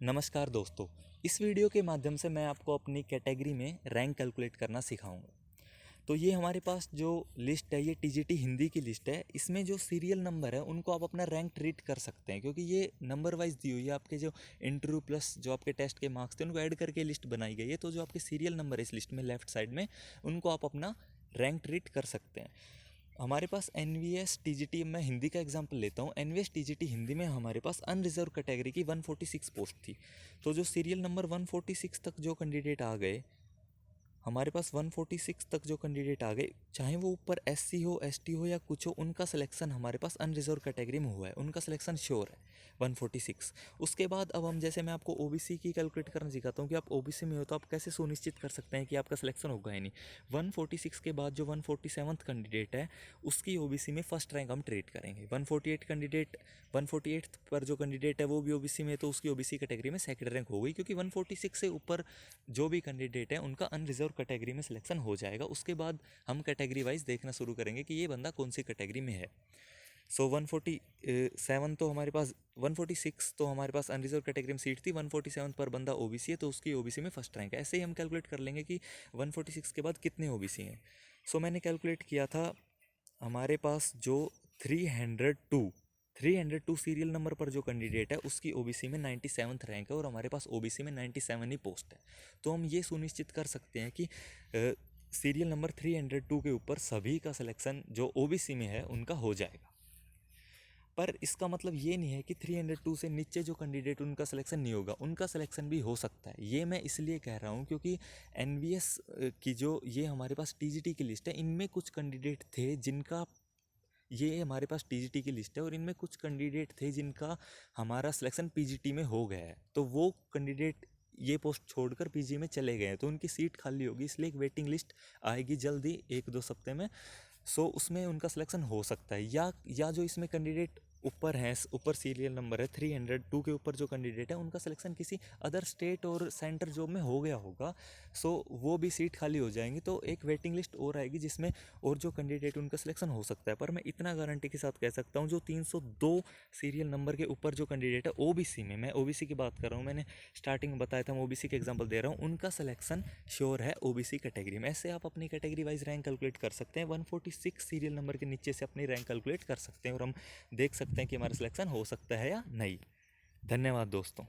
नमस्कार दोस्तों। इस वीडियो के माध्यम से मैं आपको अपनी कैटेगरी में रैंक कैलकुलेट करना सिखाऊंगा। तो ये हमारे पास जो लिस्ट है ये टीजीटी हिंदी की लिस्ट है। इसमें जो सीरियल नंबर है उनको आप अपना रैंक ट्रीट कर सकते हैं, क्योंकि ये नंबर वाइज दी हुई है। आपके जो इंटरव्यू प्लस जो आपके टेस्ट के मार्क्स थे उनको ऐड करके लिस्ट बनाई गई है। तो जो आपके सीरियल नंबर है इस लिस्ट में लेफ्ट साइड में, उनको आप अपना रैंक ट्रीट कर सकते हैं। हमारे पास N V S T G T, मैं हिंदी का एग्जाम्पल लेता हूँ। N V S T G T Hindi में हमारे पास अनरिजर्व कैटेगरी की 146 पोस्ट थी। तो जो सीरियल नंबर 146 तक जो कैंडिडेट आ गए, हमारे पास 146 तक जो कैंडिडेट आ गए, चाहे वो ऊपर एससी हो, एसटी हो या कुछ हो, उनका सिलेक्शन हमारे पास अनरिजर्व कैटेगरी में हुआ है, उनका सिलेक्शन श्योर है 146। उसके बाद अब हम, जैसे मैं आपको ओबीसी की कैलकुलेट करना सिखाता हूँ कि आप ओबीसी में हो तो आप कैसे सुनिश्चित कर सकते हैं कि आपका सिलेक्शन होगा ही नहीं। 146 के बाद जो 147th कैंडिडेट है उसकी ओबीसी में फर्स्ट रैंक हम ट्रीट करेंगे। 148 कैंडिडेट, 148 पर जो कैंडिडेट है वो भी ओबीसी में, तो उसकी ओबीसी कैटेगरी में सेकंड रैंक हो गई, क्योंकि 146 से ऊपर जो भी कैंडिडेट है उनका अनरिजर्व कैटेगरी में सिलेक्शन हो जाएगा। उसके बाद हम कैटेगरी वाइज देखना शुरू करेंगे कि ये बंदा कौन सी कैटेगरी में है। सो 147 तो हमारे पास, 146 तो हमारे पास अनरिजर्व कैटेगरी में सीट थी, 147 पर बंदा ओबीसी है तो उसकी ओबीसी में फर्स्ट रैंक है। ऐसे ही हम कैलकुलेट कर लेंगे कि 146 के बाद कितने ओबीसी हैं। सो मैंने कैलकुलेट किया था, हमारे पास जो 302 302 सीरियल नंबर पर जो कैंडिडेट है उसकी ओबीसी में 97th रैंक है और हमारे पास ओबीसी में 97 ही पोस्ट है। तो हम ये सुनिश्चित कर सकते हैं कि सीरियल नंबर 302 के ऊपर सभी का सिलेक्शन जो ओबीसी में है उनका हो जाएगा। पर इसका मतलब ये नहीं है कि 302 से नीचे जो कैंडिडेट उनका सिलेक्शन नहीं होगा, उनका सिलेक्शन भी हो सकता है। ये मैं इसलिए कह रहा हूँ क्योंकि एनवीएस की जो ये हमारे पास टीजीटी की लिस्ट है, इनमें कुछ कैंडिडेट थे जिनका, ये हमारे पास टीजीटी की लिस्ट है और इनमें कुछ कैंडिडेट थे जिनका हमारा सिलेक्शन पीजीटी में हो गया है। तो वो कैंडिडेट ये पोस्ट छोड़कर पीजी में चले गए हैं, तो उनकी सीट खाली होगी, इसलिए एक वेटिंग लिस्ट आएगी जल्दी 1-2 हफ्ते में। सो उसमें उनका सिलेक्शन हो सकता है। या जो इसमें कैंडिडेट ऊपर हैं, ऊपर सीरियल नंबर है 302 के ऊपर जो कैंडिडेट है उनका सिलेक्शन किसी अदर स्टेट और सेंटर जॉब में हो गया होगा, सो वो भी सीट खाली हो जाएंगी। तो एक वेटिंग लिस्ट और आएगी जिसमें और जो कैंडिडेट उनका सिलेक्शन हो सकता है। पर मैं इतना गारंटी के साथ कह सकता हूँ, जो 302 सीरियल नंबर के ऊपर जो कैंडिडेट है ओबीसी में, मैं ओबीसी की बात कर रहा हूँ, मैंने स्टार्टिंग में बताया था, मैं ओबीसी के एग्जाम्पल दे रहा हूँ, उनका सिलेक्शन श्योर है ओबीसी कैटेगरी में। ऐसे आप अपनी कैटेगरी वाइज रैंक कैलकुलेट कर सकते हैं। 146 सीरियल नंबर के नीचे से अपनी रैंक कैलकुलेट कर सकते हैं और हम देख सकते हैं कि हमारा सिलेक्शन हो सकता है या नहीं। धन्यवाद दोस्तों।